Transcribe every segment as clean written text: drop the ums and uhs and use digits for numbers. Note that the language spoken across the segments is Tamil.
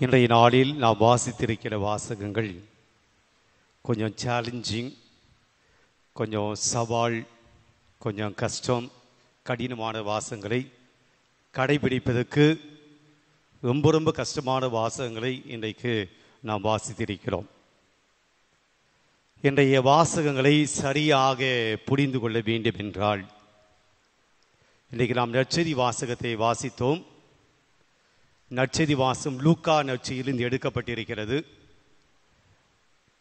இன்றைய நாளில் நாம் வாசித்திருக்கிற வாசகங்கள் கொஞ்சம் சேலஞ்சிங், கொஞ்சம் சவால், கொஞ்சம் கஷ்டம், கடினமான வாசகங்களை கடைபிடிப்பதற்கு ரொம்ப ரொம்ப கஷ்டமான வாசகங்களை இன்றைக்கு நாம் வாசித்திருக்கிறோம். இன்றைய வாசகங்களை சரியாக புரிந்து கொள்ள வேண்டும் என்றால், இன்றைக்கு நாம் நற்செய்தி வாசகத்தை வாசித்தோம். நற்செய்தி வாசம் லூக்கா நற்செய்தியிலிருந்து எடுக்கப்பட்டிருக்கிறது.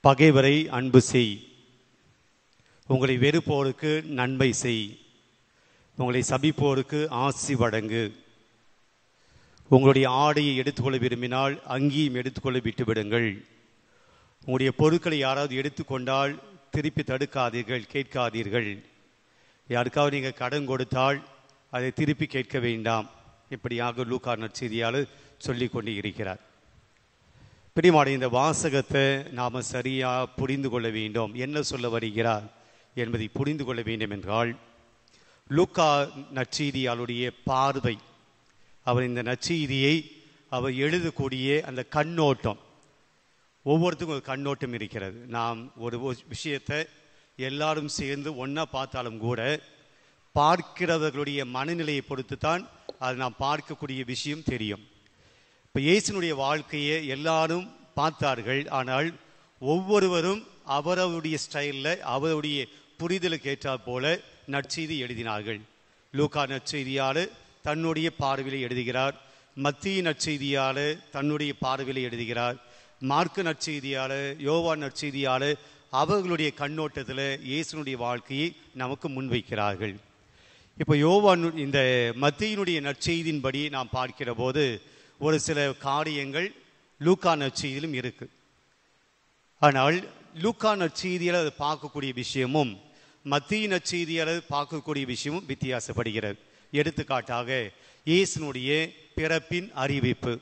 பகைவரை அன்பு செய், உங்களை வெறுப்போருக்கு நன்மை செய், உங்களை சபிப்போருக்கு ஆசி வழங்கு, உங்களுடைய ஆடையை எடுத்துக்கொள்ள விரும்பினால் அங்கேயும் எடுத்துக்கொள்ள விட்டுவிடுங்கள், உங்களுடைய பொருட்களை யாராவது எடுத்துக்கொண்டால் திருப்பி தடுக்காதீர்கள், கேட்காதீர்கள், யாருக்காவது நீங்கள் கடன் கொடுத்தால் அதை திருப்பி கேட்க வேண்டாம். இப்படியாக லூக்கா நற்செய்தியாளர் சொல்லி கொண்டு இருக்கிறார். பிரியமான இந்த வாசகத்தை நாம் சரியாக புரிந்து கொள்ள வேண்டும். என்ன சொல்ல வருகிறார் என்பதை புரிந்து கொள்ள வேண்டும் என்றால், லூக்கா நற்செய்தியாளுடைய பார்வை, அவர் இந்த நற்செய்தியை அவர் எழுதக்கூடிய அந்த கண்ணோட்டம், ஒவ்வொருத்தருக்கும் ஒரு கண்ணோட்டம் இருக்கிறது. நாம் ஒரு விஷயத்தை எல்லாரும் சேர்ந்து ஒன்றா பார்த்தாலும் கூட பார்க்கிறவர்களுடைய மனநிலையை பொறுத்து தான் அது நாம் பார்க்கக்கூடிய விஷயம் தெரியும். இப்போ இயேசுனுடைய வாழ்க்கையை எல்லாரும் பார்த்தார்கள், ஆனால் ஒவ்வொருவரும் அவரவருடைய ஸ்டைலில் அவருடைய புரிதலுக்கு ஏற்றாற் போல நற்செய்தி எழுதினார்கள். லூக்கா நற்செய்தியாளர் தன்னுடைய பார்வையில் எழுதுகிறார், மத்திய நற்செய்தியாளர் தன்னுடைய பார்வையில் எழுதுகிறார், மார்க்கு நற்செய்தியாளர், யோவான் நற்செய்தியாளர் அவர்களுடைய கண்ணோட்டத்தில் இயேசுனுடைய வாழ்க்கையை நமக்கு முன்வைக்கிறார்கள். இப்போ யோவான் இந்த மத்தியினுடைய நற்செய்தியின்படி நாம் பார்க்கிற போது ஒரு சில காரியங்கள் லூக்கா நற்செய்தியிலும் இருக்கு. ஆனால் லூக்கா நற்செய்தியால் அதை பார்க்கக்கூடிய விஷயமும் மத்திய நற்செய்தியால் பார்க்கக்கூடிய விஷயமும் வித்தியாசப்படுகிறது. எடுத்துக்காட்டாக இயேசுனுடைய பிறப்பின் அறிவிப்பு.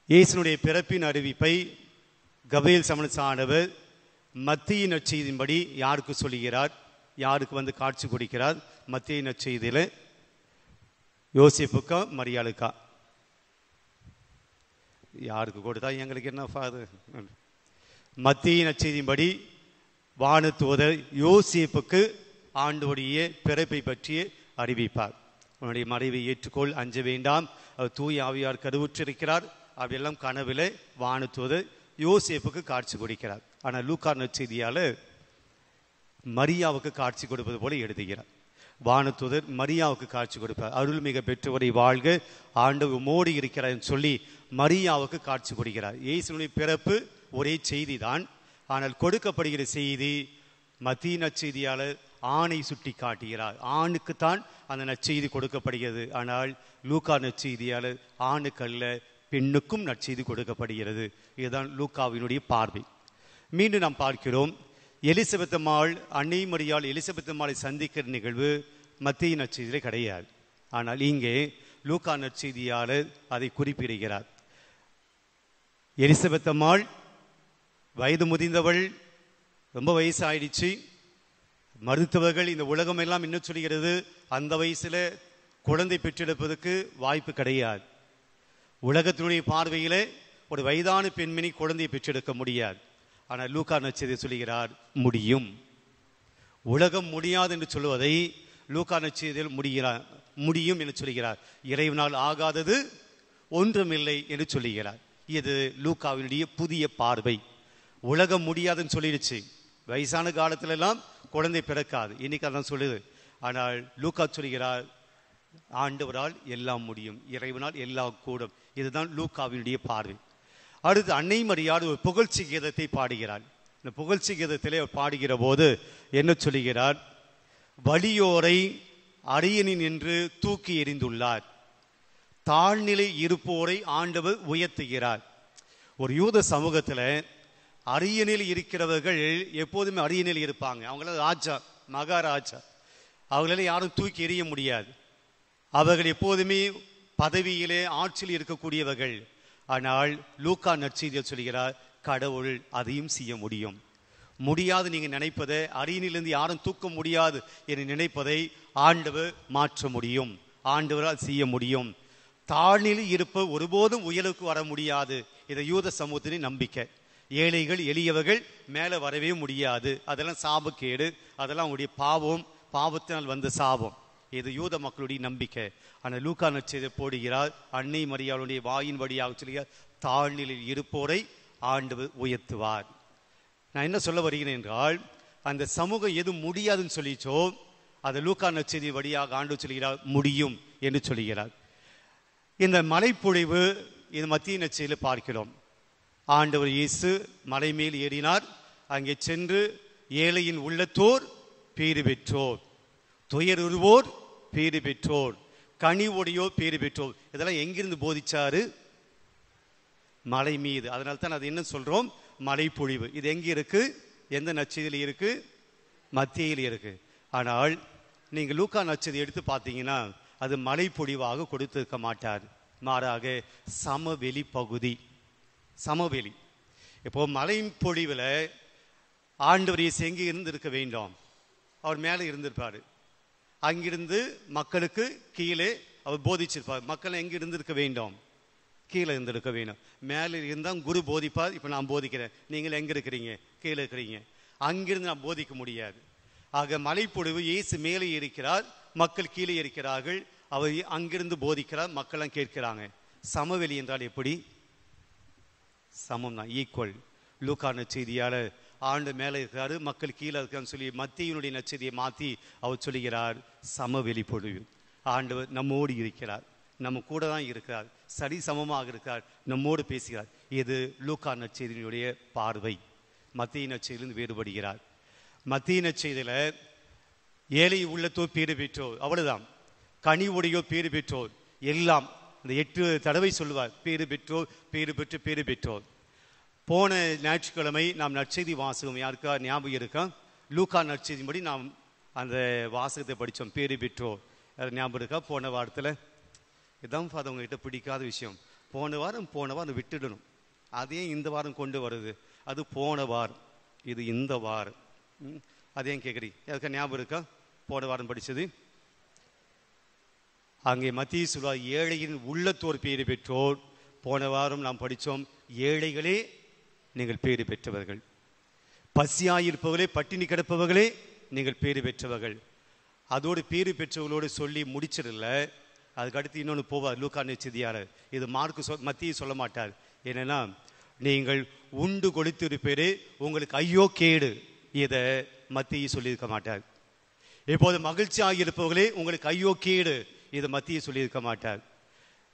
இயேசுனுடைய பிறப்பின் அறிவிப்பை கபிரியேல் சமணசானவர் மத்திய நற்செய்தியின்படி யாருக்கு சொல்லுகிறார், யாருக்கு காட்சி கொடுக்கிறார்? மத்திய நற்செய்தியில் யோசேப்புக்கா மரியாளுக்கா? யாருக்கு கொடுத்தா எங்களுக்கு என்ன ஃபாதர்? மத்திய நற்செய்தியின்படி வானதூதர் யோசேப்புக்கு ஆண்டவருடைய பிறப்பை பற்றி அறிவிப்பார். உன்னுடைய மறைவை ஏற்றுக்கொள், அஞ்ச வேண்டாம், அவர் தூய ஆவியார் கருவுற்றிருக்கிறார். அப்படியெல்லாம் கனவில் வானதூதர் யோசேப்புக்கு காட்சி கொடுக்கிறார். ஆனால் லூக்கா நற்செய்தியாளர் மரியாவுக்கு காட்சி கொடுப்பது போல எழுதுகிறார். வானதூதர் மரியாவுக்கு காட்சி கொடுப்பார். அருள்மிக பெற்றவரை வாழ்க, ஆண்டவர் உம்மோடு இருக்கிறார் சொல்லி மரியாவுக்கு காட்சி கொடுக்கிறார். இயேசுனுடைய பிறப்பு ஒரே செய்தி தான், ஆனால் கொடுக்கப்படுகிற செய்தி மத்திய நற்செய்தியாளர் ஆணை சுட்டி காட்டுகிறார். ஆணுக்குத்தான் அந்த நற்செய்தி கொடுக்கப்படுகிறது. ஆனால் லூக்கா நற்செய்தியாளர் ஆணுக்கு அல்ல, பெண்ணுக்கும் நற்செய்தி கொடுக்கப்படுகிறது. இதுதான் லூக்காவினுடைய பார்வை. மீண்டும் நாம் பார்க்கிறோம், எலிசபெத் அம்மாள், அன்னை மரியாள் எலிசபெத் அம்மாளை சந்திக்கிற நிகழ்வு மத்திய நற்செய்தியிலே கிடையாது. ஆனால் இங்கே லூக்கா நற்செய்தியாளர் அதை குறிப்பிடுகிறார். எலிசபெத் அம்மாள் வயது முதிர்ந்தவள், ரொம்ப வயசாயிடுச்சு. மருத்துவர்கள் இந்த உலகம் எல்லாம் என்ன சொல்கிறது, அந்த வயசுல குழந்தை பெற்றெடுப்பதற்கு வாய்ப்பு கிடையாது. உலகத்தினுடைய பார்வையில ஒரு வயதான பெண்மணி குழந்தையை பெற்றெடுக்க முடியாது. ஆனால் லூக்கா நற்செய்தி சொல்லுகிறார், முடியும். உலகம் முடியாது என்று சொல்வதை லூக்கா நற்செய்தியில் முடியும் என்று சொல்லுகிறார். இறைவனால் ஆகாதது ஒன்றுமில்லை என்று சொல்லுகிறார். இது லூக்காவினுடைய புதிய பார்வை. உலகம் முடியாதுன்னு சொல்லிடுச்சு, வயசான காலத்துல எல்லாம் குழந்தை பிறக்காது, இன்னைக்கு அதான் சொல்லுது. ஆனால் லூக்கா சொல்லுகிறார், ஆண்டவரால் எல்லாம் முடியும், இறைவனால் எல்லாம் கூடும். இதுதான் லூக்காவினுடைய பார்வை. அடுத்து அன்னை மரியாள் ஒரு புகழ்ச்சி கீதத்தை பாடுகிறார். இந்த புகழ்ச்சி கீதத்திலே பாடுகிற போது என்ன சொல்லுகிறார், வலியோரை அரியணின் என்று தூக்கி எறிந்துள்ளார், தாழ்நிலை இருப்போரை ஆண்டவர் உயர்த்துகிறார். ஒரு யூத சமூகத்தில் அரியணையில் இருக்கிறவர்கள் எப்போதுமே அரியணையில் இருப்பாங்க. அவங்களால ராஜா, மகாராஜா, அவங்களால யாரும் தூக்கி எறிய முடியாது. அவர்கள் எப்போதுமே பதவியிலே ஆட்சியில் இருக்கக்கூடியவர்கள். ஆனால் லூக்கா நற்செய்தியில் சொல்கிறார், கடவுள் அதையும் செய்ய முடியும். முடியாது நீங்க நினைப்பதை, அரியணையிலிருந்து யாரும் தூக்க முடியாது என்று நினைப்பதை ஆண்டவர் மாற்ற முடியும், ஆண்டவரால் செய்ய முடியும். தாழ்நிலை இருப்ப ஒருபோதும் உயர்வுக்கு வர முடியாது. இதை யூத சமூகத்தின் நம்பிக்கை. ஏழைகள் எளியவர்கள் மேலே வரவே முடியாது. அதெல்லாம் சாபக்கேடு, அதெல்லாம் அவங்களுடைய பாவத்தினால் வந்த சாபம். இது யூத மக்களுடைய நம்பிக்கை. ஆனால் லூக்கா நற்செய்தி போடுகிறார், அன்னை மரியாளுடைய வாயின் வழியாக சொல்கிறார், தாழ்நிலையில் இருப்போரை ஆண்டவர் உயர்த்துவார். நான் என்ன சொல்ல வருகிறேன் என்றால், அந்த சமூகம் எது முடியாதுன்னு சொல்லிச்சோ அதை லூக்கா நற்செய்தி வழியாக ஆண்டு சொல்கிறார் முடியும் என்று சொல்கிறார். இந்த மலைப்பொழிவு இது மத்திய நற்செய்தியில் பார்க்கிறோம். ஆண்டவர் இயேசு மலை மேல் ஏறினார். அங்கே சென்று ஏழையின் உள்ளத்தோர் பேறு பெற்றோர், துயருவோர் பேறு பெற்றோர், கனிவுடையோர் பேறு பெற்றோர், இதெல்லாம் எங்கிருந்து போதிச்சாரு? மலை மீது. அதனால தான் அது என்ன சொல்றோம், மலைப்பொழிவு. இது எங்க இருக்கு? எந்த நற்செய்தியில் இருக்கு? மத்தியில் இருக்கு. ஆனால் நீங்க லூக்கா நற்செய்தி எடுத்து பார்த்தீங்கன்னா அது மலைப்பொழிவாக கொடுத்திருக்க மாட்டார். மாறாக சமவெளி பகுதி, சமவெளி. இப்போ மலை பொழிவில் ஆண்டவர் இயேசு எங்கே இருந்திருக்க வேண்டும்? அவர் மேலே இருந்திருப்பார். அங்கிருந்து மக்களுக்கு கீழே அவர் போதிச்சிருப்பார். மக்கள் எங்கே இருந்திருக்க வேண்டும்? கீழே இருந்திருக்க வேண்டும். மேலே இருந்தால் குரு போதிப்பார். இப்போ நான் போதிக்கிறேன், நீங்கள் எங்கே இருக்கிறீங்க? கீழே இருக்கிறீங்க. அங்கிருந்து நான் போதிக்க முடியாது. ஆக மலைப்பொழிவு இயேசு மேலே இருக்கிறார், மக்கள் கீழே இருக்கிறார்கள். அவர் அங்கிருந்து போதிக்கிறார், மக்கள்லாம் கேட்கிறாங்க. சமவெளி என்றால் எப்படி? சமம் தான், ஈக்குவல். லூக்கா நற்செய்தியாளர் ஆண்டு மேலே இருக்கிறாரு, மக்கள் கீழே இருக்கான்னு சொல்லி மத்தியினுடைய நற்செய்தியை மாற்றி அவர் சொல்லுகிறார் சமவெளி பொழிவு. ஆண்டவர் நம்மோடு இருக்கிறார், நம்ம கூட தான் இருக்கிறார், சரி சமமாக இருக்கிறார், நம்மோடு பேசுகிறார். இது லூக்கா நற்செய்தியினுடைய பார்வை. மத்திய நற்செய்தியிலிருந்து வேறுபடுகிறார். மத்திய நற்செய்தியில் ஏழை உள்ளத்தோர் பேறு பெற்றோர், அவ்வளவுதான். கனிவுடையோர் பேறு பெற்றோர், எல்லாம் இந்த 8 தடவை சொல்லுவார், பேறு பெற்றோர், பேறு பெற்று, பேறு பெற்றோர். போன ஞாயிற்றுக்கிழமை நாம் நற்செய்தி வாசகம் யாருக்கா ஞாபகம் இருக்கா? லூக்கா நற்செய்திபடி நாம் அந்த வாசகத்தை படித்தோம், பேறு பெற்றோர். அது ஞாபகம் இருக்கா? போன வாரத்தில் இதான் உங்ககிட்ட பிடிக்காத விஷயம். போன வாரம் விட்டுடணும். அதே இந்த வாரம் கொண்டு வருது. அது போன வாரம், இது இந்த வாரம். அதே கேட்குறீங்க, அதுக்கு ஞாபகம் இருக்கா? போன வாரம் படித்தது அங்கே மத்திய சொல்வார், ஏழையின் உள்ளத்தோர் பேறு பெற்றோர். போன வாரம் நாம் படித்தோம், ஏழைகளே நீங்கள் பேறு பெற்றவர்கள், பசியாயிருப்பவர்களே, பட்டினி கிடப்பவர்களே நீங்கள் பேறு பெற்றவர்கள். அதோடு பேறு பெற்றவர்களோடு சொல்லி முடிச்சிடல, அதுக்கு அடுத்து இன்னொன்று போவார் லூக்கா நற்செய்தியாளர். இது மார்க்கு மத்திய சொல்ல மாட்டார். என்னன்னா, நீங்கள் உண்டு கொளுத்திருப்பேரே உங்களுக்கு ஐயோ கேடு, இதை மத்திய சொல்லியிருக்க மாட்டார். இப்போது மகிழ்ச்சியாக இருப்பவர்களே உங்களுக்கு ஐயோ கேடு, இதை மத்திய சொல்லியிருக்க மாட்டார்.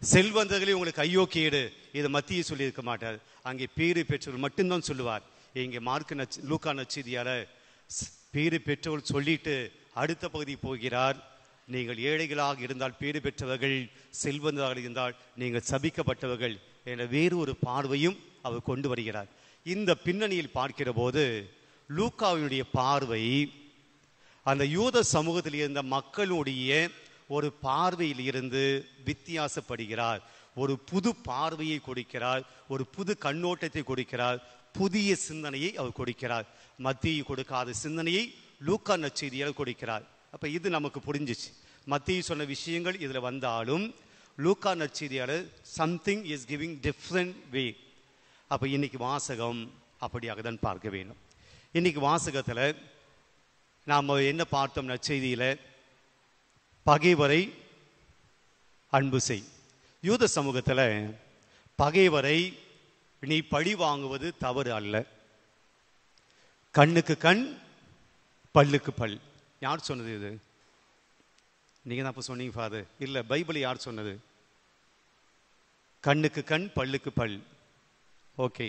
செல்வந்தர்களே உங்களுக்கு ஐயோ கேடு, இதை மத்திய சொல்லியிருக்க மாட்டார். அங்கே பேறு பெற்றவர்கள் மட்டும்தான் சொல்லுவார். இங்கே லூக்கா நற்செய்தியாளர் பேறு பெற்றவர்கள் சொல்லிட்டு அடுத்த பகுதி போகிறார். நீங்கள் ஏழைகளாக இருந்தால் பேறு பெற்றவர்கள், செல்வந்தராக இருந்தால் நீங்கள் சபிக்கப்பட்டவர்கள் என்ற வேறு ஒரு பார்வையும் அவர் கொண்டு வருகிறார். இந்த பின்னணியில் பார்க்கிற போது லூக்காவினுடைய பார்வை அந்த யூத சமூகத்தில் இருந்த மக்களுடைய ஒரு பார்வையில் இருந்து வித்தியாசப்படுகிறார். ஒரு புது பார்வையை கொடுக்கிறார், ஒரு புது கண்ணோட்டத்தை கொடுக்கிறார், புதிய சிந்தனையை அவர் கொடுக்கிறார். மத்திய கொடுக்காத சிந்தனையை லூக்கா நற்செய்தியால் கொடுக்கிறார். அப்ப இது நமக்கு புரிஞ்சிச்சு. மத்திய சொன்ன விஷயங்கள் இதுல வந்தாலும் லூக்கா நற்செய்தியாளர் something is giving different way. அப்ப இன்னைக்கு வாசகம் அப்படியாக தான் பார்க்க வேண்டும். இன்னைக்கு வாசகத்துல நாம் என்ன பார்த்தோம்? நற்செய்தியில பகைவரை அன்பு செய். யூத சமூகத்தில் பகைவரை நீ பழி வாங்குவது தவறு அல்ல. கண்ணுக்கு கண், பல்லுக்கு பல். யார் சொன்னது இது? நீங்க தான் அப்ப சொன்னீங்க ஃபாதர். இல்ல, பைபிள் யார் சொன்னது? கண்ணுக்கு கண், பல்லுக்கு பல். ஓகே,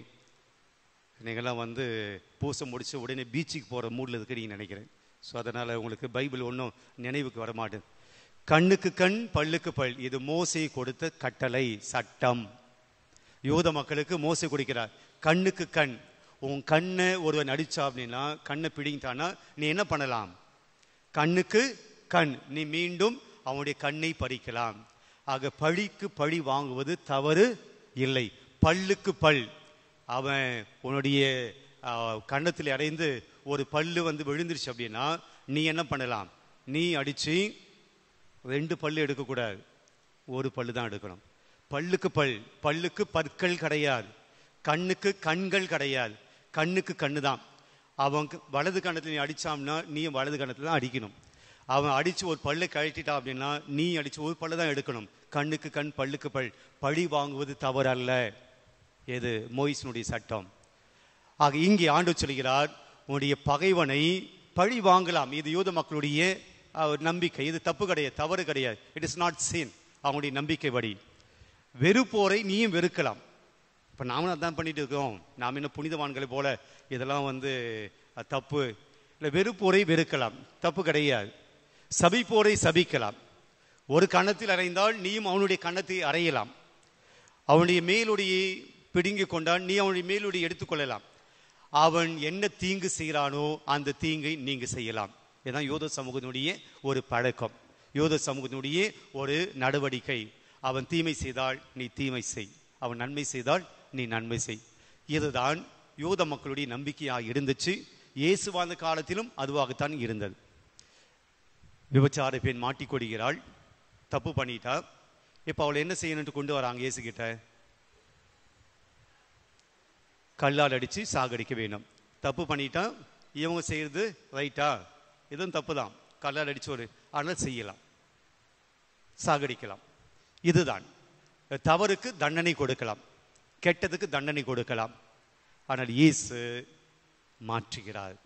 நீங்கள்லாம் பூசை முடிச்சு உடனே பீச்சுக்கு போகிற மூடில் இருக்கிறீங்கன்னு நினைக்கிறேன். ஸோ அதனால் உங்களுக்கு பைபிள் ஒன்றும் நினைவுக்கு வரமாட்டேன். கண்ணுக்கு கண், பல்லுக்கு பல், இது மோசே கொடுத்த கட்டளை, சட்டம். யூத மக்களுக்கு மோசே கொடுக்கிறார். கண்ணுக்கு கண், உன் கண்ணை ஒருவன் அடிச்சா அப்படின்னா, கண்ணை பிடிங்கிட்டானா நீ என்ன பண்ணலாம்? கண்ணுக்கு கண், நீ மீண்டும் அவனுடைய கண்ணை பறிக்கலாம். ஆக பழிக்கு பழி வாங்குவது தவறு இல்லை. பல்லுக்கு பல், அவன் உன்னுடைய கன்னத்தில் அடைந்து ஒரு பல்லு விழுந்துருச்சு அப்படின்னா நீ என்ன பண்ணலாம்? நீ அடிச்சு 2 பல்லு எடுக்கக்கூடாது, ஒரு பல்லு தான் எடுக்கணும். பல்லுக்கு பல், பல்லுக்கு பற்கள் கிடையாது, கண்ணுக்கு கண்கள் கிடையாது, கண்ணுக்கு கண்ணு தான். அவன் வலது கண்ணத்தில் நீ அடிச்சான்னா நீ வலது கண்ணத்தில் தான் அடிக்கணும். அவன் அடிச்சு ஒரு பல்லை கழட்டிட்டான் அப்படின்னா நீ அடிச்சு ஒரு பல்லை தான் எடுக்கணும். கண்ணுக்கு கண், பல்லுக்கு பல். பழி வாங்குவது தவறு அல்ல. எது மோயிசனுடைய சட்டம். ஆக இங்கே ஆண்டவர் சொல்கிறார், உன்னுடைய பகைவனை பழி வாங்கலாம். இது யூத மக்களுடைய நம்பிக்கை. இது தப்பு கிடையாது, தவறு கிடையாது. It is not sin. அவங்களுடைய நம்பிக்கை படி வெறுப்போரை நீயும் வெறுக்கலாம். இப்போ நாமளும் அதான் பண்ணிட்டு இருக்கோம். நாம் என்ன புனிதவான்களை போல இதெல்லாம் தப்பு இல்லை. வெறுப்போரை வெறுக்கலாம், தப்பு கிடையாது. சபிப்போரை சபிக்கலாம். ஒரு கன்னத்தில் அறைந்தால் நீயும் அவனுடைய கன்னத்தை அறையலாம். அவனுடைய மேலுடைய பிடுங்கி கொண்டால் நீ அவனுடைய மேலுடைய எடுத்துக்கொள்ளலாம். அவன் என்ன தீங்கு செய்கிறானோ அந்த தீங்கை நீங்க செய்யலாம். இதுதான் யூத சமூகத்தினுடைய ஒரு பழக்கம், யூத சமூகத்தினுடைய ஒரு நடவடிக்கை. அவன் தீமை செய்தால் நீ தீமை செய், அவன் நன்மை செய்தால் நீ நன்மை செய். இதுதான் யூத மக்களுடைய நம்பிக்கையாக இருந்துச்சு. இயேசு வாழ்ந்த காலத்திலும் அதுவாகத்தான் இருந்தது. விபச்சார பெண் மாட்டிக்கொடுகிறாள், தப்பு பண்ணிட்டா. இப்போ அவளை என்ன செய்யணும்னு கொண்டு வராங்க இயேசு கிட்ட? கல்லால் அடித்து சாகடிக்க வேணும். தப்பு பண்ணிட்டா. இவங்க செய்யறது ரைட்டா? இதுவும் தப்பு தான். கல்லால் அடிச்சோரு, ஆனால் செய்யலாம், சாகடிக்கலாம். இதுதான் தவறுக்கு தண்டனை கொடுக்கலாம், கெட்டதுக்கு தண்டனை கொடுக்கலாம். ஆனால் இயேசு மாற்றுகிறார்,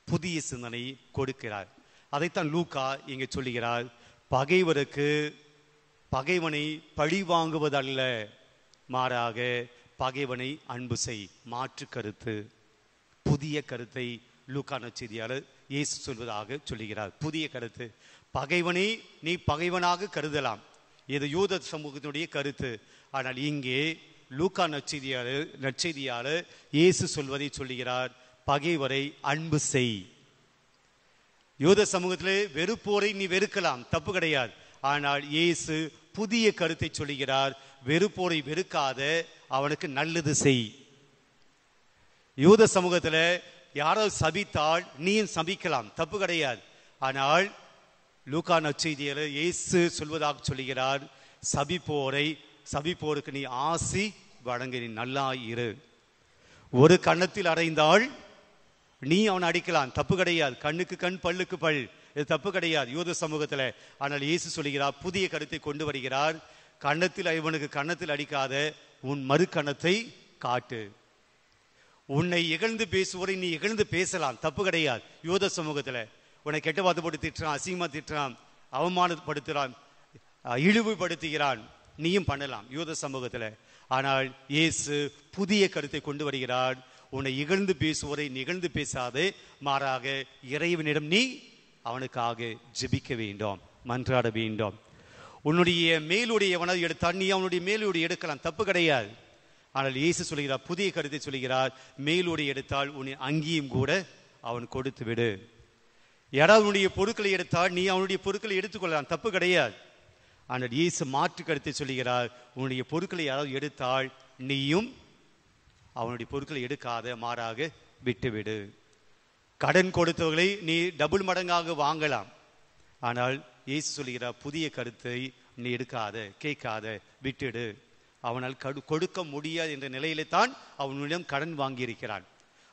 புதிய சிந்தனை கொடுக்கிறார். அதைத்தான் லூக்கா இங்கே சொல்லுகிறார். பகைவனை பழி வாங்குவதல்ல, மாறாக பகைவனை அன்பு செய். மாற்று கருத்து, புதிய கருத்தை லூக்கா நற்செய்தியாளர் இயேசு சொல்வதாக சொல்லுகிறார். புதிய கருத்து. பகைவனை நீ பகைவனாக கருதலாம், இது யூத சமூகத்தினுடைய கருத்து. ஆனால் இங்கே லூக்கா நற்செய்தியாளர் இயேசு சொல்வதை சொல்லுகிறார், பகைவரை அன்பு செய். யூத சமூகத்திலே வெறுப்போரை நீ வெறுக்கலாம், தப்பு கிடையாது. ஆனால் இயேசு புதிய கருத்தை சொல்லுகிறார், வெறுப்போரை வெறுக்காத, அவனுக்கு நல்லது செய். யூத சமூகத்தில் யாராவது சபித்தால் நீயும் சபிக்கலாம், தப்பு கிடையாது. ஆனால் லூக்கா நற்செய்தியாளர் இயேசு சொல்வதாக சொல்லுகிறார், சபிப்போருக்கு நீ ஆசி வழங்க, நீ நல்லா இரு. ஒரு கன்னத்தில் அறைந்தால் நீ அவனை அடிக்கலாம், தப்பு கிடையாது. கண்ணுக்கு கண், பல்லுக்கு பல், இது தப்பு கிடையாது யூத சமூகத்தில். ஆனால் இயேசு சொல்லுகிறார், புதிய கருத்தை கொண்டு வருகிறார். இவனுக்கு கன்னத்தில் அடிக்காத, உன் மறு கன்னத்தை காட்டு. உன்னை இகழ்ந்து பேசுவோரை நீ இகழ்ந்து பேசலாம், தப்பு கிடையாது யூத சமூகத்தில். உன்னை கெட்ட வார்த்தை போட்டு திட்டுறான், அசிங்கமா திட்டுறான், அவமானப்படுத்துறான், இழிவுபடுத்துகிறான், நீயும் பண்ணலாம் யூத சமூகத்தில். ஆனால் இயேசு புதிய கருத்தை கொண்டு வருகிறார். உன்னை இகழ்ந்து பேசுவோரை நிகழ்ந்து பேசாதே, மாறாக இறைவனிடம் நீ அவனுக்காக ஜெபிக்க வேண்டும், மன்றாட வேண்டும். உன்னுடைய மேலுடைய எவனாவது எடுத்தால் நீ அவனுடைய மேலுடைய எடுக்கலாம், தப்பு கிடையாது. ஆனால் இயேசு சொல்கிறார், புதிய கருத்தை சொல்கிறார், மேலுடைய எடுத்தால் உன்னை அங்கேயும் கூட அவன் கொடுத்து விடு. யாராவது உன்னுடைய பொருட்களை எடுத்தால் நீ அவனுடைய பொருட்களை எடுத்துக்கொள்ளலாம், தப்பு கிடையாது. ஆனால் இயேசு மாற்று கருத்தை சொல்கிறார், உன்னுடைய பொருட்களை யாராவது எடுத்தால் நீயும் அவனுடைய பொருட்களை எடுக்காத, மாறாக விட்டுவிடு. கடன் கொடுத்தவர்களை நீ டபுள் மடங்காக வாங்கலாம். ஆனால் இயேசு சொல்கிறார், புதிய கருத்தை நீ எடுக்காத, கேட்காத, விட்டுடு. அவனால் கொடுக்க முடியாது என்ற நிலையிலே தான் அவனிடம் கடன் வாங்கியிருக்கிறான்.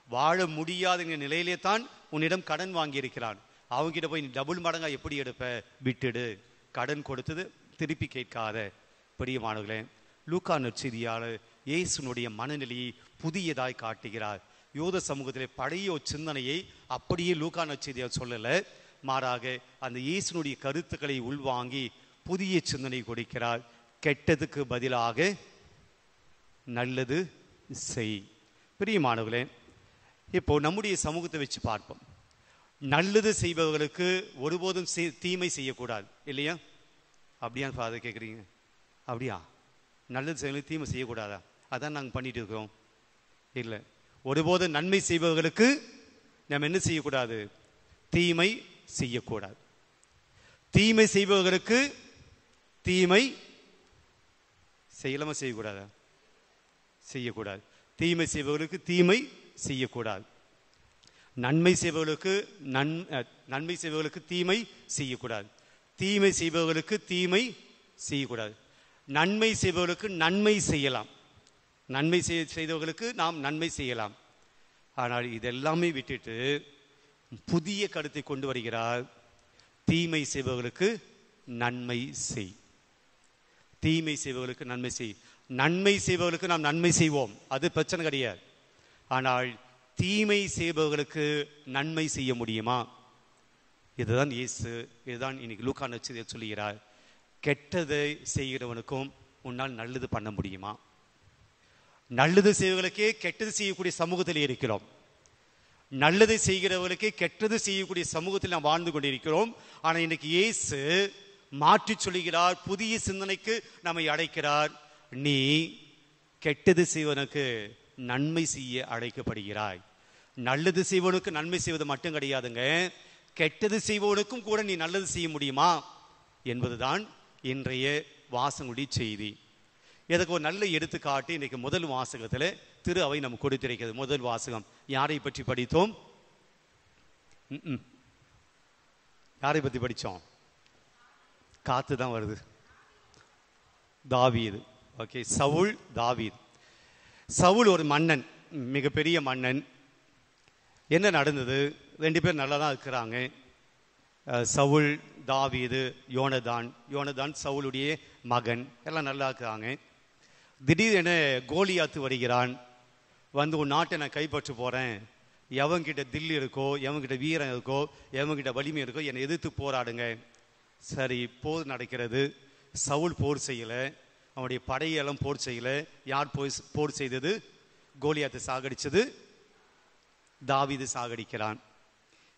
வாழ முடியாத என்ற நிலையிலே தான் உன்னிடம் கடன் வாங்கியிருக்கிறான். அவங்கிட்ட போய் நீ டபுள் மடங்கா எப்படி எடுப்ப? விட்டுடு. கடன் கொடுத்தது திருப்பி கேட்காத. பிரியமானவர்களே, லூக்கா நற்செய்தியாளர் இயேசுனுடைய மனநிலையை புதியதாய் காட்டுகிறார். யூத சமூகத்திலே பழைய சிந்தனையை அப்படியே லூக்கா நற்செய்தியாளர் சொல்லல, மாறாக அந்த இயேசுனுடைய கருத்துக்களை உள்வாங்கி புதிய சிந்தனை கொடுக்கிறார். கெட்டதுக்கு பதிலாக நல்லது செய். பிரியமானவர்களே, இப்போ நம்முடைய சமூகத்தை வச்சு பார்ப்போம். நல்லது செய்பவர்களுக்கு ஒருபோதும் தீமை செய்யக்கூடாது, இல்லையா? அப்படியா ஃபாதர் கேட்குறீங்க? அப்படியா? நல்லது செய்வர்களுக்கு தீமை செய்யக்கூடாதா? அதான் நாங்கள் பண்ணிட்டு இருக்கிறோம். இல்லை, ஒருபோதும் நன்மை செய்பவர்களுக்கு நம்ம என்ன செய்யக்கூடாது? தீமை செய்யக்கூடாது. தீமை செய்பவர்களுக்கு தீமை செய்யலாமா? செய்யக்கூடாதா? செய்யக்கூடாது. தீமை செய்பவர்களுக்கு தீமை செய்யக்கூடாது. நன்மை செய்பவர்களுக்கு நன்மை செய்பவர்களுக்கு தீமை செய்யக்கூடாது. தீமை செய்பவர்களுக்கு தீமை செய்யக்கூடாது. நன்மை செய்பவர்களுக்கு நன்மை செய்யலாம், நன்மை செய்தவர்களுக்கு நாம் நன்மை செய்யலாம். ஆனால் இதெல்லாமே விட்டுட்டு புதிய கருத்தை கொண்டு வருகிறார். தீமை செய்பவர்களுக்கு நன்மை செய், தீமை செய்பவர்களுக்கு நன்மை செய். நன்மை செய்பவர்களுக்கு நாம் நன்மை செய்வோம், அது பிரச்சனை கிடையாது. ஆனால் தீமை செய்பவர்களுக்கு நன்மை செய்ய முடியுமா? இதுதான் இயேசு, இதுதான் இன்னைக்கு லூக்கா நற்செய்தியில் சொல்லுகிறார். கெட்டதை செய்கிறவனுக்கும் உன்னால் நல்லது பண்ண முடியுமா? நல்லது செய்வர்களுக்கே கெட்டது செய்யக்கூடிய சமூகத்தில் இருக்கிறோம். நல்லதை செய்கிறவர்களுக்கே கெட்டது செய்யக்கூடிய சமூகத்தில் நாம் வாழ்ந்து கொண்டிருக்கிறோம். ஆனால் இன்னைக்கு இயேசு மாற்றி சொல்லுகிறார், புதிய சிந்தனைக்கு நம்மை அழைக்கிறார். நீ கெட்டது செய்வனுக்கு நன்மை செய்ய அழைக்கப்படுகிறாய். நல்லது செய்வனுக்கு நன்மை செய்வது மட்டும் கிடையாதுங்க, கெட்டது செய்வனுக்கும் கூட நீ நல்லது செய்ய முடியுமா என்பதுதான் இன்றைய வாசகனுடைய செய்தி. இதற்கு ஒரு நல்ல எடுத்துக்காட்டு இன்னைக்கு முதல் வாசகத்தில் திரு அவை நமக்கு கொடுத்திருக்கிறது. முதல் வாசகம் யாரை பற்றி படித்தோம்? யாரை பற்றி படித்தோம்? காத்து தான் வருது. தாவீது. ஓகே, சவுல், தாவீது. சவுல் ஒரு மன்னன், மிகப்பெரிய மன்னன். என்ன நடந்தது? ரெண்டு பேர் நல்லா தான் இருக்கிறாங்க. சவுல், தாவீது, யோனதான். யோனதான் சவுலுடைய மகன், எல்லாம் நல்லா இருக்கிறாங்க. திடீரென கோலியாத்து வருகிறான். வந்து உன் நாட்டை நான் கைப்பற்ற போகிறேன், எவங்கிட்ட தில்லு இருக்கோ, எவங்கிட்ட வீரம் இருக்கோ, எவங்கிட்ட வலிமை இருக்கோ என்னை எதிர்த்து போராடுங்க. சரி, போர் நடக்கிறது. சவுல் போர் செய்யலை, அவனுடைய படையெல்லாம் போர் செய்யலை. யார் போர் செய்தது? கோலியாத்தை சாகடிச்சது தாவீது சாகடிக்கிறான்.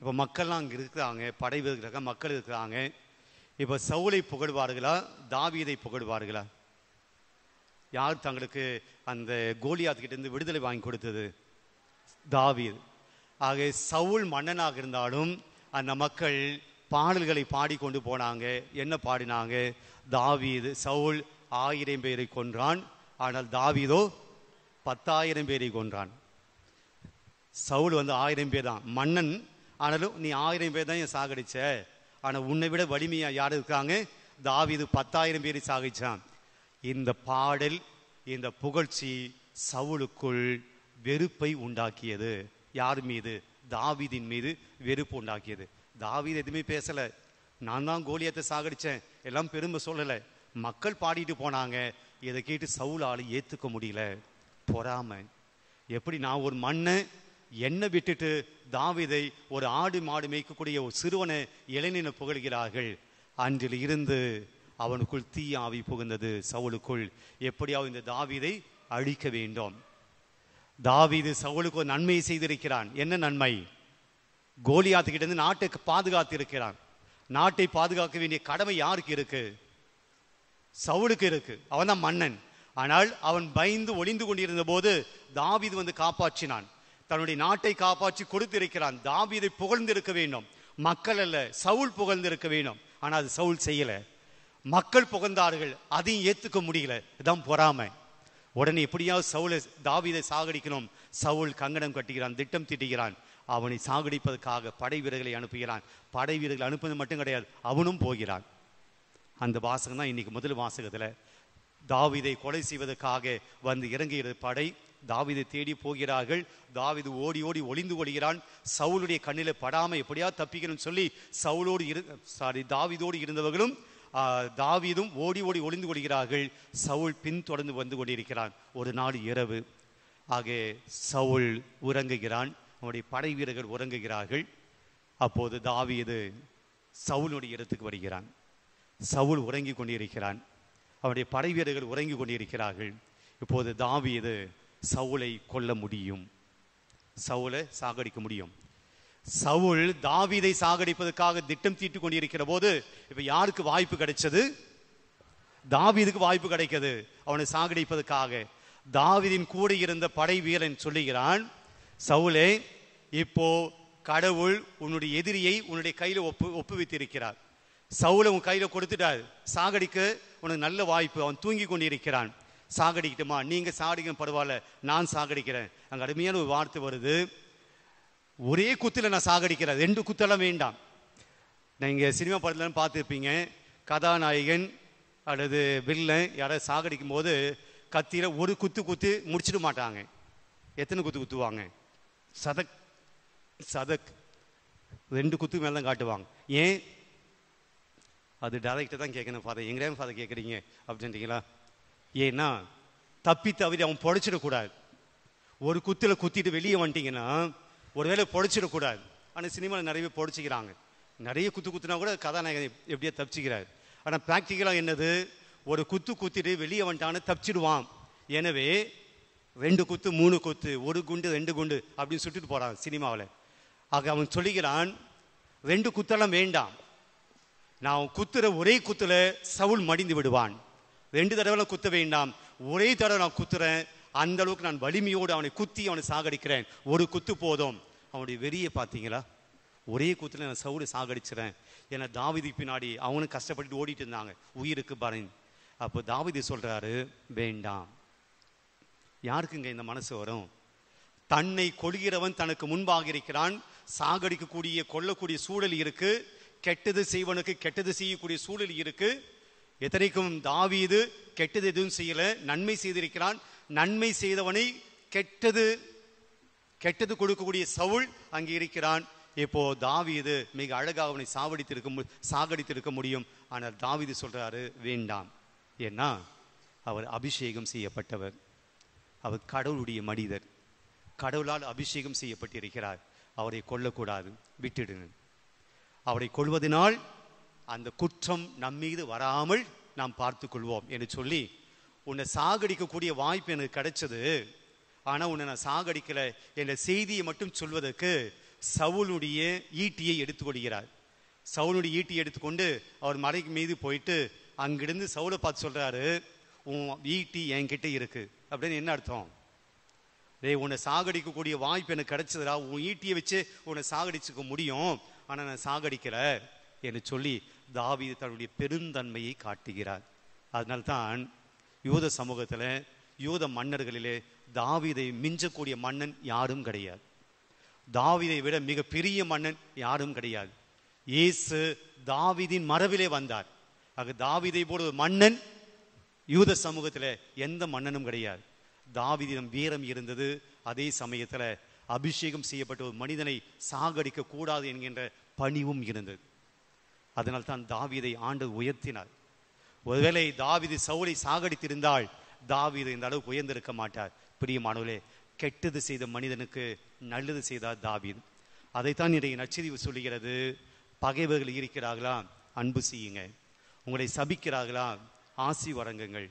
இப்போ மக்கள்லாம் அங்கே இருக்கிறாங்க, படை இருக்கிறாங்க, மக்கள் இருக்கிறாங்க. இப்போ சவுலை புகழ்வார்களா, தாவீதை புகழ்வார்களா? யார் தங்களுக்கு அந்த கோலியாத்துக்கிட்ட இருந்து விடுதலை வாங்கி கொடுத்தது? தாவீது. ஆக சவுல் மன்னனாக இருந்தாலும் அந்த மக்கள் பாடல்களை பாடிக்கொண்டு போனாங்க. என்ன பாடினாங்க? தாவீது, சவுல் 1000 பேரை கொன்றான், ஆனால் தாவீதோ 10,000 பேரை கொன்றான். சவுல் 1000 பேர் தான் மன்னன், ஆனாலும் நீ 1000 பேர் தான் என் சாகடிச்ச. ஆனால் உன்னை விட வலிமையா யார் இருக்காங்க? தாவீது 10,000 பேரை சாகடிச்சான். இந்த பாடல், இந்த புகழ்ச்சி சவுலுக்குள் வெறுப்பை உண்டாக்கியது. யார் மீது? தாவீதின் மீது வெறுப்பு உண்டாக்கியது. தாவீது எதுவுமே பேசல, நான் தான் கோலியாத்தை சாகடிச்சேன், எல்லாம் பெருமை சொல்லலை. மக்கள் பாடிட்டு போனாங்க. இதை கேட்டு சவுலால ஏத்துக்க முடியல. பொறாமை. எப்படி நான் ஒரு மன்னன், என்னை விட்டுட்டு தாவீதை, ஒரு ஆடு மாடு மேய்க்கக்கூடிய ஒரு சிறுவனை, இளைஞனை புகழ்கிறார்கள். அன்றில் இருந்து அவனுக்குள் தீய ஆவி புகுந்தது சவுலுக்குள். எப்படியாவது இந்த தாவீதை அழிக்க வேண்டும். தாவீது சவுலுக்கு ஒரு நன்மையை செய்திருக்கிறான். என்ன நன்மை? கோலியாத்துக்கிட்ட இருந்து நாட்டை பாதுகாத்து இருக்கிறான். நாட்டை பாதுகாக்க வேண்டிய கடமை யாருக்கு இருக்கு? சவுலுக்கு இருக்கு. அவன் தான் மன்னன். ஆனால் அவன் பயந்து ஒளிந்து கொண்டிருந்த போது தாவீது காப்பாற்றினான். தன்னுடைய நாட்டை காப்பாற்றி கொடுத்திருக்கிறான். தாவீதை புகழ்ந்திருக்க வேண்டும், மக்கள் அல்ல, சவுல் புகழ்ந்திருக்க வேண்டும். ஆனால் அது சவுல் செய்யல. மக்கள் புகழ்ந்தார்கள், அதையும் ஏத்துக்க முடியல. இதுதான் பொறாமை. உடனே எப்படியாவது சவுலை, தாவீதை சாகடிக்கணும். சவுல் கங்கணம் கட்டுகிறான், திட்டம் தீட்டுகிறான். அவனை சாகடிப்பதற்காக படை வீரர்களை அனுப்புகிறான். படை வீரர்களை அனுப்புவது மட்டும் கிடையாது, அவனும் போகிறான். அந்த வாசகம் தான் இன்னைக்கு முதல் வாசகத்துல. தாவீதை கொலை செய்வதற்காக இறங்குகிற படை தாவீதை தேடி போகிறார்கள். தாவீது ஓடி ஓடி ஒளிந்து கொள்கிறான். சவுலுடைய கண்ணில படாம எப்படியாவது தப்பிக்கணும்னு சொல்லி தாவீதோடு இருந்தவர்களும் தாவீதும் ஓடி ஓடி ஒளிந்து கொள்கிறார்கள். சவுல் பின் தொடர்ந்து வந்து கொண்டிருக்கிறான். ஒரு நாள் இரவு. ஆக சவுல் உறங்குகிறான், அவனுடைய படை வீரர்கள் உறங்குகிறார்கள். அப்போது தாவீது சவுலுடைய இடத்துக்கு வருகிறான். சவுல் உறங்கி கொண்டிருக்கிறான், அவனுடைய படை வீரர்கள் உறங்கி கொண்டிருக்கிறார்கள். இப்போது தாவீது சவுலை கொல்ல முடியும், சவுலை சாகடிக்க முடியும். சவுல் தாவீதை சாகடிப்பதற்காக திட்டம் தீட்டு கொண்டிருக்கிற போது இப்ப யாருக்கு வாய்ப்பு கிடைச்சது? தாவீதுக்கு வாய்ப்பு கிடைக்கிறது அவனை சாகடிப்பதற்காக. தாவீதின் கூட இருந்த படை வீரன் சொல்லுகிறான், சவுலே, இப்போ கடவுள் உன்னுடைய எதிரியை உன்னுடைய கையில ஒப்புவித்திருக்கிறார். சவுலை உன் கையில கொடுத்துட்டார், சாகடிக்க உனக்கு நல்ல வாய்ப்பு. அவன் தூங்கி கொண்டிருக்கிறான், சாகடிக்கட்டுமா? நீங்க சாகடிக்க பரவாயில்ல, நான் சாகடிக்கிறேன். அங்க அருமையான ஒரு வார்த்தை வருது, ஒரே குத்துல நான் சாகடிக்கிறேன், 2 குத்தெல்லாம் வேண்டாம். நீங்க சினிமா படத்துல பார்த்துருப்பீங்க, கதாநாயகன் அல்லது வில்லன் யாராவது சாகடிக்கும் போது கத்தியில் ஒரு குத்து முடிச்சிட மாட்டாங்க. எத்தனை குத்துவாங்க? சதக் சதக் 2 குத்து மேலே தான் காட்டுவாங்க. ஏன்? அது டைரக்டாக தான் கேட்கணும். ஃபாதர் எங்கேயும் ஃபாதர் கேட்குறீங்க அப்படின்றீங்களா? ஏன்னா தப்பி தவிர அவன் பொழைச்சிடக்கூடாது. ஒரு குத்தில் குத்திட்டு வெளியே வந்துட்டீங்கன்னா ஒருவேளை பொழைச்சிடக்கூடாது. ஆனால் சினிமாவில் நிறைய பேர் பொழைச்சிக்கிறாங்க. நிறைய குத்துனா கூட கதாநாயகன் எப்படியா தப்பிச்சுக்கிறார். ஆனால் ப்ராக்டிக்கலாக என்னது? ஒரு குத்திட்டு வெளியே வந்துட்டான்னு தப்பிச்சிடுவான். எனவே 2 குத்து 3 குத்து, 1 குண்டு 2 குண்டு அப்படின்னு சுட்டுட்டு போகிறான் சினிமாவில். ஆக அவன் சொல்லுகிறான், 2 குத்தெல்லாம் வேண்டாம், நான் குத்துற ஒரே குத்துல சவுல் மடிந்து விடுவான். 2 தடவை குத்த வேண்டாம், ஒரே தடவை நான் குத்துறேன். அந்த அளவுக்கு நான் வலிமையோடு அவனை குத்தி அவனை சாகடிக்கிறேன். 1 குத்து போதும். அவனுடைய வெறியை பார்த்தீங்களா? ஒரே குத்துல நான் சவுலை சாகடிச்சிடறேன். ஏன்னா தாவீது பின்னாடி அவனும் கஷ்டப்பட்டு ஓடிட்டு இருந்தாங்க உயிருக்கு பரன். அப்போ தாவீது சொல்றாரு, வேண்டாம். யாருக்குங்க இந்த மனசு வரும்? தன்னை கொள்கிறவன் தனக்கு முன்பாக இருக்கிறான். சாகடிக்கக்கூடிய கொல்லக்கூடிய சூழல் இருக்கு. கெட்டது செய்வனுக்கு கெட்டது செய்யக்கூடிய சூழல் இருக்கு. எத்தனைக்கும் தாவீது கெட்டது எதுவும் செய்யல, நன்மை செய்திருக்கிறான். நன்மை செய்தவனை கெட்டது கொடுக்கக்கூடிய சவுல் அங்கே இருக்கிறான். இப்போ தாவீது மிக அழகாக அவனை சாகடித்திருக்க முடியும். ஆனால் தாவீது சொல்றாரு, வேண்டாம். ஏன்னா அவர் அபிஷேகம் செய்யப்பட்டவர், அவர் கடவுளுடைய மனிதர், கடவுளால் அபிஷேகம் செய்யப்பட்டிருக்கிறார். அவரை கொல்லக்கூடாது, விட்டுடுங்க. அவரை கொள்வதனால் அந்த குற்றம் நம்மீது வராமல் நாம் பார்த்து கொள்வோம் என்று சொல்லி, உன்னை சாகடிக்கக்கூடிய வாய்ப்பு எனக்கு கிடைச்சது, ஆனா உன்னை நான் சாகடிக்கல என்ற செய்தியை மட்டும் சொல்வதற்கு சவுலுடைய ஈட்டியை எடுத்துக்கொள்கிறார். சவுலுடைய ஈட்டியை எடுத்துக்கொண்டு அவர் மலைக்கு மீது போயிட்டு அங்கிருந்து சவுலை பார்த்து சொல்றாரு, உன் ஈட்டி என்கிட்ட இருக்கு அப்படின்னு. என்ன அர்த்தம்? உன்னை சாகடிக்கக்கூடிய வாய்ப்பு எனக்கு கிடைச்சதுடா, உன் ஈட்டியை வச்சு உன்னை சாகடிச்சுக்க முடியும், ஆனா நான் சாகடிக்கல என்று சொல்லி தாவீது தன்னுடைய பெருந்தன்மையை காட்டுகிறார். அதனால்தான் யூத சமூகத்தில் யூத மன்னர்களிலே தாவீதை மிஞ்சக்கூடிய மன்னன் யாரும் கிடையாது. தாவீதை விட மிக பெரிய மன்னன் யாரும் கிடையாது. இயேசு தாவீதின் மரபிலே வந்தார். ஆக தாவீதை போல ஒரு மன்னன் யூத சமூகத்தில் எந்த மன்னனும் கிடையாது. தாவீதிடம் வீரம் இருந்தது, அதே சமயத்தில் அபிஷேகம் செய்யப்பட்ட ஒரு மனிதனை சாகடிக்க கூடாது என்கின்ற பணிவும் இருந்தது. அதனால் தான் தாவீதை ஆண்டவர் உயர்த்தினார். ஒருவேளை தாவீது சவுலை சாகடித்திருந்தால் தாவீது இந்த அளவுக்கு உயர்ந்திருக்க மாட்டார். பிரியமானவர்களே, கெட்டது செய்த மனிதனுக்கு நல்லது செய்தார் தாவீது. அதைத்தான் இன்றைய நற்செய்தி சொல்லுகிறது. பகைவர்கள் இருக்கிறார்களா, அன்பு செய்யுங்க. உங்களை சபிக்கிறார்களா, ஆசி வழங்குங்கள்.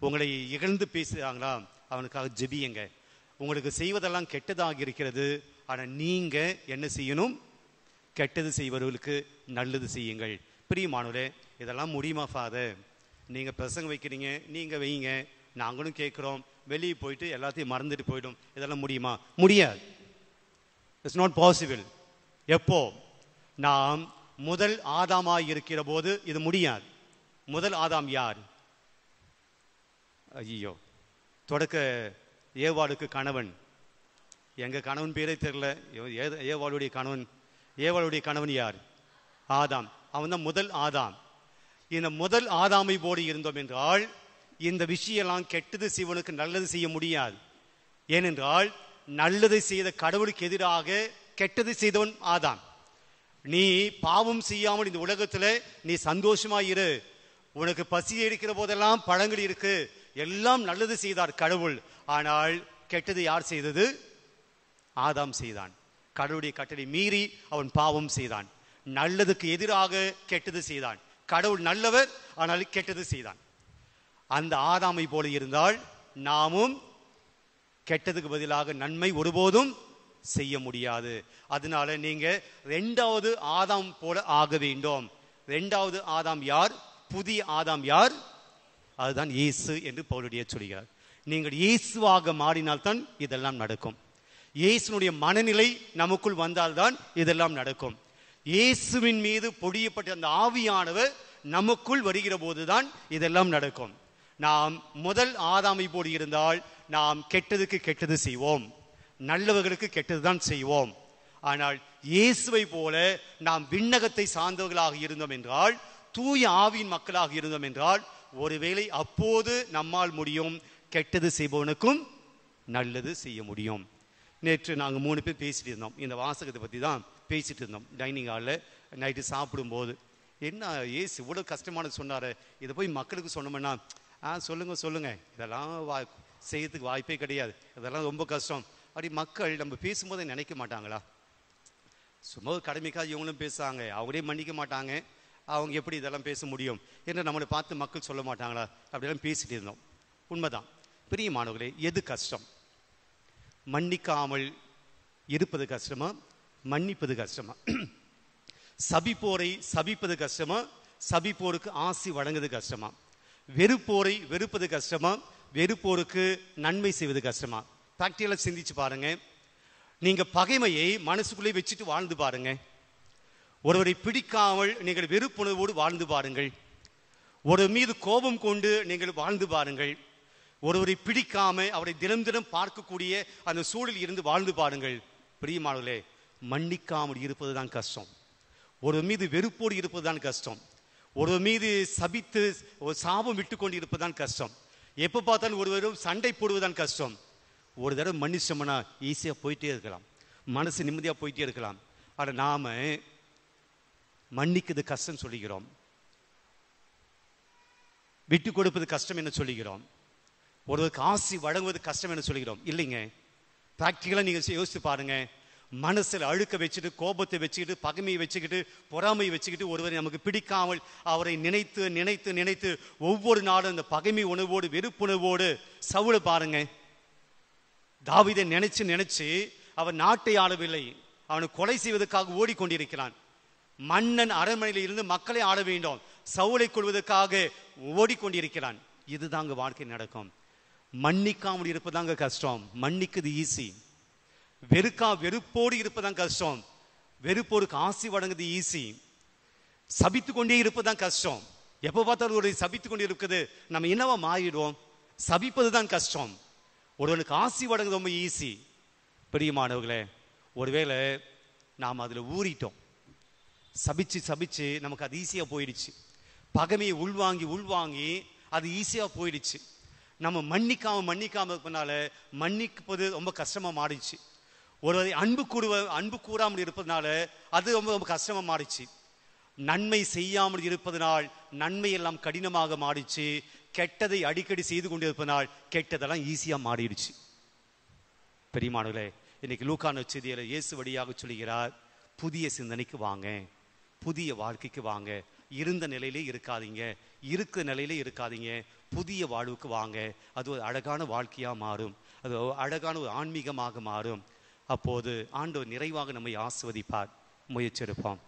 உங்களை இகழ்ந்து பேசுகிறாங்களா, அவனுக்காக ஜெபியுங்க. உங்களுக்கு செய்வதெல்லாம் கெட்டதாக இருக்கிறது, ஆனால் நீங்க என்ன செய்யணும்? கெட்டது செய்வர்களுக்கு நல்லது செய்யுங்கள். பிரியமானவரே, இதெல்லாம் முடியுமா ஃபாதர்? நீங்க பிரசங்கம் வைக்கிறீங்க, நீங்க வைங்க, நாங்களும் கேட்கிறோம், வெளியே போயிட்டு எல்லாத்தையும் மறந்துட்டு போயிடும், இதெல்லாம் முடியுமா? முடியாது. It's not possible. எப்போ? நாம் முதல் ஆதாமாய் இருக்கிற போது இது முடியாது. முதல் ஆதாம் யார்? ஐயோ, தொடக்க ஏவாளுக்கு கணவன். எங்க கணவன் பேரே தெரியல. ஏவாளுடைய கணவன் யார்? ஆதாம். அவன் தான் முதல் ஆதாம். இந்த முதல் ஆதாமை போடு இருந்தோம் என்றால் இந்த விஷயம்லாம் கெட்டது செய்வனுக்கு நல்லது செய்ய முடியாது. ஏனென்றால் நல்லதை செய்த கடவுளுக்கு எதிராக கெட்டது செய்தவன் ஆதாம். நீ பாவம் செய்யாமல் இந்த உலகத்துல நீ சந்தோஷமா இரு, உனக்கு பசி எடுக்கிற போதெல்லாம் பழங்கள் இருக்கு, எல்லாம் நல்லது செய்தார் கடவுள். ஆனால் கெட்டது யார் செய்தது? ஆதாம் செய்தான். கடவுளுடைய கட்டளை மீறி அவன் பாவம் செய்தான். நல்லதுக்கு எதிராக கெட்டது செய்தான். கடவுள் நல்லவர், ஆனால் கெட்டது செய்தான். அந்த ஆதாமை போல இருந்தால் நாமும் கெட்டதுக்கு பதிலாக நன்மை ஒருபோதும் செய்ய முடியாது. அதனால நீங்க 2வது ஆதாம் போல ஆக வேண்டும். 2வது ஆதாம் யார்? புதிய ஆதாம் யார்? அதுதான் இயேசு என்று பவுலுடைய சொல்கிறார். நீங்கள் இயேசுவாக மாறினால்தான் இதெல்லாம் நடக்கும். இயேசுனுடைய மனநிலை நமக்குள் வந்தால்தான் இதெல்லாம் நடக்கும். இயேசுவின் மீது பொழியப்பட்ட அந்த ஆவியானவர் நமக்குள் வருகிற போதுதான் இதெல்லாம் நடக்கும். நாம் முதல் ஆதாமை போல் இருந்தால் நாம் கெட்டதுக்கு கெட்டது செய்வோம், நல்லவர்களுக்கு கெட்டதுதான் செய்வோம். ஆனால் இயேசுவை போல நாம் விண்ணகத்தை சார்ந்தவர்களாக இருந்தோம் என்றால், தூய ஆவியின் மக்களாக இருந்தோம் என்றால், ஒருவேளை அப்போது நம்மால் முடியும், கெட்டது செய்பவனுக்கும் நல்லது செய்ய முடியும். நேற்று நாங்கள் 3 பேர் பேசிட்டு இருந்தோம், இந்த வாசகத்தை பற்றி தான் பேசிட்டு இருந்தோம் டைனிங் ஹாலில் நைட்டு சாப்பிடும்போது. என்ன ஏசு இவ்வளோ கஷ்டமானது சொன்னார், இதை போய் மக்களுக்கு சொன்னோம்னா சொல்லுங்க இதெல்லாம் செய்யறதுக்கு வாய்ப்பே கிடையாது, இதெல்லாம் ரொம்ப கஷ்டம் அப்படி மக்கள் நம்ம பேசும்போதே நினைக்க மாட்டாங்களா? சும்மா கடமைக்காக இவங்களும் பேசுவாங்க, அவங்களே மன்னிக்க மாட்டாங்க, அவங்க எப்படி இதெல்லாம் பேச முடியும் என்று நம்மளை பார்த்து மக்கள் சொல்ல மாட்டாங்களா? அப்படியெல்லாம் பேசிட்டு இருந்தோம். உண்மைதான். பிரியமானவர்களே, எது கஷ்டம்? மன்னிக்காமல் இருப்பது கஷ்டமா, மன்னிப்பது கஷ்டமா? சபிப்போரை சபிப்பது கஷ்டமா, சபிப்போருக்கு ஆசி வழங்குவது கஷ்டமா? வெறுப்போரை வெறுப்பது கஷ்டமா, வெறுப்போருக்கு நன்மை செய்வது கஷ்டமா? பிராக்டிகலாக சிந்திச்சு பாருங்க. நீங்க பகைமையை மனசுக்குள்ளே வச்சுட்டு வாழ்ந்து பாருங்க. ஒருவரை பிடிக்காமல் நீங்கள் வெறுப்புணர்வோடு வாழ்ந்து பாருங்கள். ஒருவர் மீது கோபம் கொண்டு நீங்கள் வாழ்ந்து பாருங்கள். ஒருவரை பிடிக்காம அவரை தினம் தினம் பார்க்கக்கூடிய அந்த சூழலில் இருந்து வாழ்ந்து பாருங்கள். பிரியமானவர்களே, மன்னிக்காமல் இருப்பது தான் கஷ்டம். ஒருவர் மீது வெறுப்போடு இருப்பது தான் கஷ்டம். ஒருவர் மீது சபித்து ஒரு சாபம் விட்டு கொண்டு இருப்பதுதான் கஷ்டம். எப்போ பார்த்தாலும் ஒருவரும் சண்டை போடுவதுதான் கஷ்டம். ஒரு தடவை மன்னிச்சோம்னா ஈஸியாக போயிட்டே இருக்கலாம், மனசு நிம்மதியாக போயிட்டே இருக்கலாம். ஆனால் நாம மன்னிக்கிறது கஷ்டம் சொல்லுகிறோம், விட்டு கொடுப்பது கஷ்டம் என்ன சொல்லுகிறோம், ஒருவருக்கு ஆசி வழங்குவது கஷ்டம் என்ன சொல்லுகிறோம். இல்லைங்க, பிராக்டிகலாக நீங்கள் யோசித்து பாருங்க. மனசில் அழுக்க வச்சுட்டு, கோபத்தை வச்சுக்கிட்டு, பகைமையை வச்சுக்கிட்டு, பொறாமையை வச்சுக்கிட்டு ஒருவரை நமக்கு பிடிக்காமல் அவரை நினைத்து நினைத்து நினைத்து ஒவ்வொரு நாளும் அந்த பகைமை உணர்வோடு வெறுப்புணர்வோடு சவுலை பாருங்க. தாவீதை நினைச்சு நினைச்சு அவன் நாட்டை ஆளவில்லை, அவனை கொலை செய்வதற்காக ஓடிக்கொண்டிருக்கிறான். மன்னன் அரண்மனையில் இருந்து மக்களை ஆள வேண்டும், சவுலை கொள்வதற்காக ஓடிக்கொண்டிருக்கிறான். இதுதாங்க வாழ்க்கை நடக்கும். மன்னிக்காமல் இருப்பதாங்க கஷ்டம், மன்னிக்குது ஈஸி. வெறுப்போடு இருப்பதான் கஷ்டம், வெறுப்போருக்கு ஆசி வழங்குது ஈஸி. சபித்து கொண்டே இருப்பதான் கஷ்டம். எப்போ பார்த்தாலும் ஒரு சபித்து கொண்டே இருக்குது, நம்ம என்னவா மாறிடுவோம்? சபிப்பது தான் கஷ்டம், ஒருவனுக்கு ஆசி வழங்குது ரொம்ப ஈஸி. பிரியமானவர்களே, ஒருவேளை நாம் அதில் ஊறிட்டோம், சபிச்சு சபிச்சு நமக்கு அது ஈஸியாக போயிடுச்சு. பகைமையை உள்வாங்கி உள்வாங்கி அது ஈஸியாக போயிடுச்சு. நம்ம மன்னிக்காம இருப்பதனால மன்னிப்பது ரொம்ப கஷ்டமாக மாறிடுச்சு. ஒருவரை அன்பு கூறாமல் இருப்பதனால அது ரொம்ப ரொம்ப கஷ்டமாக மாறிச்சு. நன்மை செய்யாமல் இருப்பதனால் நன்மை எல்லாம் கடினமாக மாறிச்சு. கெட்டதை அடிக்கடி செய்து கொண்டு இருப்பதனால் கெட்டதெல்லாம் ஈஸியாக மாறிடுச்சு. பெரியமானவர்களே, இன்னைக்கு லூக்கா நற்செய்தியில இயேசு வழியாக சொல்லுகிறார், புதிய சிந்தனைக்கு வாங்க, புதிய வாழ்க்கைக்கு வாங்க. இருந்த நிலையிலே இருக்காதீங்க, இருக்கிற நிலையிலே இருக்காதீங்க, புதிய வாழ்வுக்கு வாங்க. அது ஒரு அழகான வாழ்க்கையாக மாறும், அது அழகான ஒரு ஆன்மீகமாக மாறும். அப்போது ஆண்டவர் நிறைவாக நம்மை ஆசீர்வதிப்பார். முயற்சி எடுப்போம்.